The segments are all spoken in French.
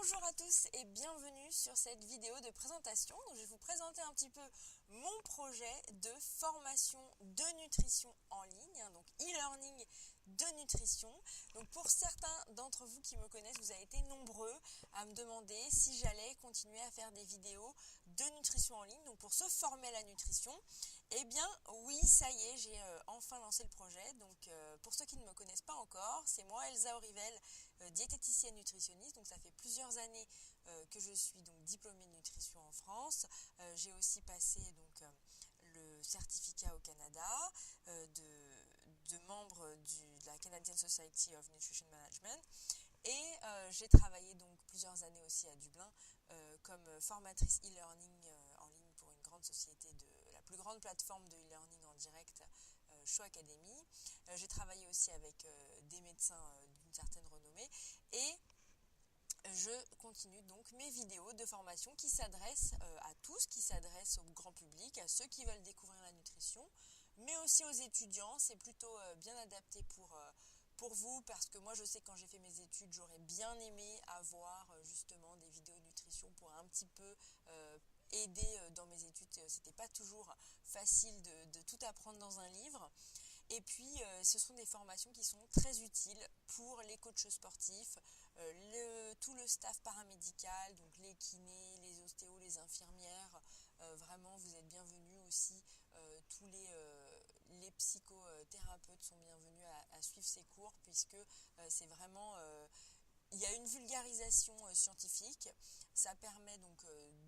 Bonjour à tous et bienvenue sur cette vidéo de présentation. Donc, je vais vous présenter un petit peu mon projet de formation de nutrition en ligne, donc e-learning de nutrition. Donc pour certains d'entre vous qui me connaissent, vous avez été nombreux à me demander si j'allais continuer à faire des vidéos de nutrition en ligne, donc pour se former à la nutrition. Eh bien oui, ça y est, j'ai enfin lancé le projet. Donc pour ceux qui ne me connaissent pas encore, c'est moi Elsa Aurivel, diététicienne nutritionniste. Donc ça fait plusieurs années que je suis donc diplômée de nutrition en France. J'ai aussi passé donc le certificat au Canada de membre de la Canadian Society of Nutrition Management. Et j'ai travaillé donc plusieurs années aussi à Dublin comme formatrice e-learning en ligne pour une grande société de la plus grande plateforme de e-learning en direct, Show Academy. J'ai travaillé aussi avec des médecins d'une certaine renommée et je continue donc mes vidéos de formation qui s'adressent à tous, qui s'adressent au grand public, à ceux qui veulent découvrir la nutrition, mais aussi aux étudiants. C'est plutôt bien adapté pour vous, parce que moi je sais que quand j'ai fait mes études, j'aurais bien aimé avoir justement des vidéos de nutrition pour un petit peu aider dans mes études. C'était pas toujours facile de tout apprendre dans un livre. Et puis, ce sont des formations qui sont très utiles pour les coachs sportifs, tout le staff paramédical, donc les kinés, les ostéos, les infirmières. Vraiment, vous êtes bienvenus aussi. Tous les psychothérapeutes sont bienvenus à suivre ces cours, puisque c'est vraiment... il y a une vulgarisation scientifique, ça permet donc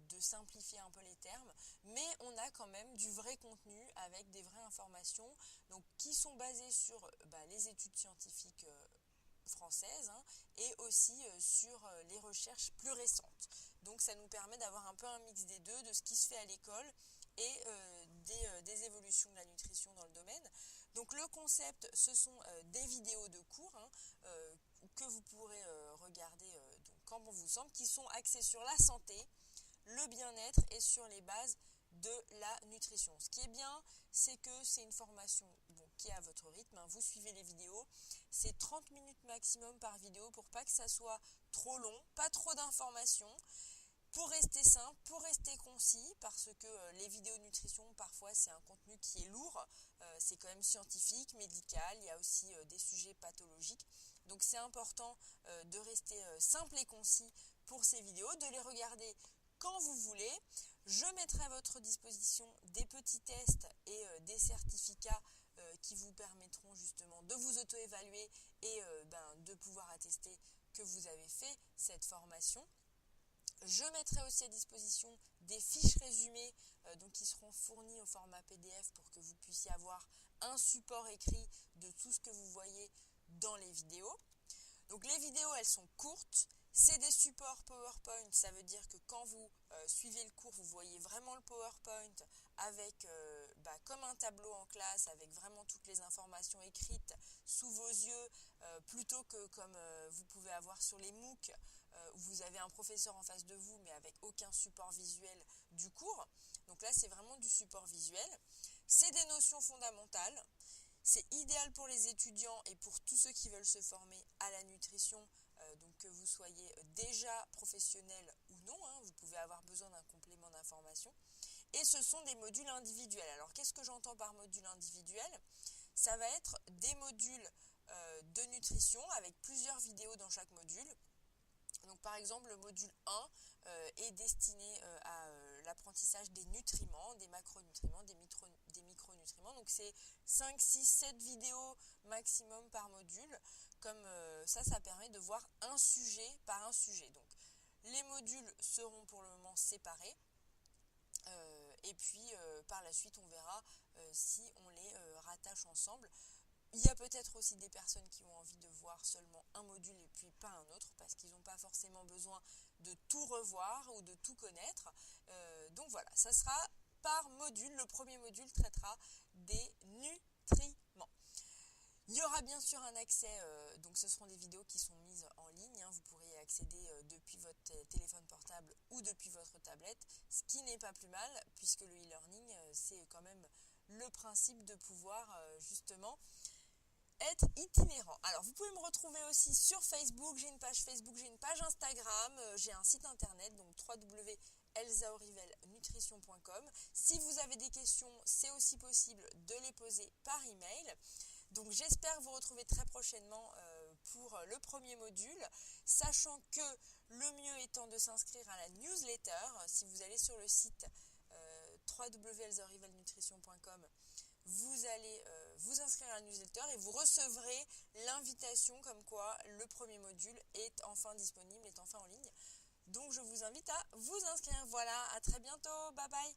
de simplifier un peu les termes, mais on a quand même du vrai contenu avec des vraies informations donc, qui sont basées sur les études scientifiques françaises et aussi sur les recherches plus récentes. Donc ça nous permet d'avoir un peu un mix des deux, de ce qui se fait à l'école et des évolutions de la nutrition dans le domaine. Donc le concept, ce sont des vidéos de cours que vous pourrez regarder donc, quand bon vous semble, qui sont axées sur la santé, le bien-être et sur les bases de la nutrition. Ce qui est bien, c'est que c'est une formation qui est à votre rythme. Vous suivez les vidéos, c'est 30 minutes maximum par vidéo pour pas que ça soit trop long, pas trop d'informations. Pour rester simple, pour rester concis, parce que les vidéos nutrition, parfois, c'est un contenu qui est lourd. C'est quand même scientifique, médical. Il y a aussi des sujets pathologiques. Donc, c'est important de rester simple et concis pour ces vidéos, de les regarder quand vous voulez. Je mettrai à votre disposition des petits tests et des certificats qui vous permettront justement de vous auto-évaluer et de pouvoir attester que vous avez fait cette formation. Je mettrai aussi à disposition des fiches résumées qui seront fournies au format PDF pour que vous puissiez avoir un support écrit de tout ce que vous voyez dans les vidéos. Donc les vidéos, elles sont courtes, c'est des supports PowerPoint, ça veut dire que quand vous suivez le cours, vous voyez vraiment le PowerPoint avec comme un tableau en classe, avec vraiment toutes les informations écrites sous vos yeux, plutôt que comme vous pouvez avoir sur les MOOC, où vous avez un professeur en face de vous, mais avec aucun support visuel du cours. Donc là, c'est vraiment du support visuel. C'est des notions fondamentales. C'est idéal pour les étudiants et pour tous ceux qui veulent se former à la nutrition, donc que vous soyez déjà professionnel ou non, vous pouvez avoir besoin d'un complément d'information. Et ce sont des modules individuels. Alors qu'est-ce que j'entends par module individuel ? Ça va être des modules de nutrition avec plusieurs vidéos dans chaque module. Donc par exemple, le module 1 est destiné à l'apprentissage des nutriments, des macronutriments, des micronutriments. Donc c'est 5, 6, 7 vidéos maximum par module. Comme ça permet de voir un sujet par un sujet. Donc les modules seront pour le moment séparés. Et puis par la suite, on verra si on les rattache ensemble. Il y a peut-être aussi des personnes qui ont envie de voir seulement un module et puis pas un autre, parce qu'ils n'ont pas forcément besoin de tout revoir ou de tout connaître. Donc voilà, ça sera par module. Le premier module traitera des nutriments. Il y aura bien sûr un accès, donc ce seront des vidéos qui sont mises en ligne. Vous pourrez y accéder depuis votre téléphone portable ou depuis votre tablette, ce qui n'est pas plus mal, puisque le e-learning, c'est quand même le principe de pouvoir justement être itinérant. Alors vous pouvez me retrouver aussi sur Facebook, j'ai une page Facebook, j'ai une page Instagram, j'ai un site internet, donc www.elsaorivelnutrition.com. Si vous avez des questions, c'est aussi possible de les poser par email. Donc j'espère vous retrouver très prochainement pour le premier module, sachant que le mieux étant de s'inscrire à la newsletter. Si vous allez sur le site www.elsaorivelnutrition.com, vous allez vous inscrire à la newsletter et vous recevrez l'invitation comme quoi le premier module est enfin disponible, est enfin en ligne. Donc je vous invite à vous inscrire. Voilà, à très bientôt, bye bye.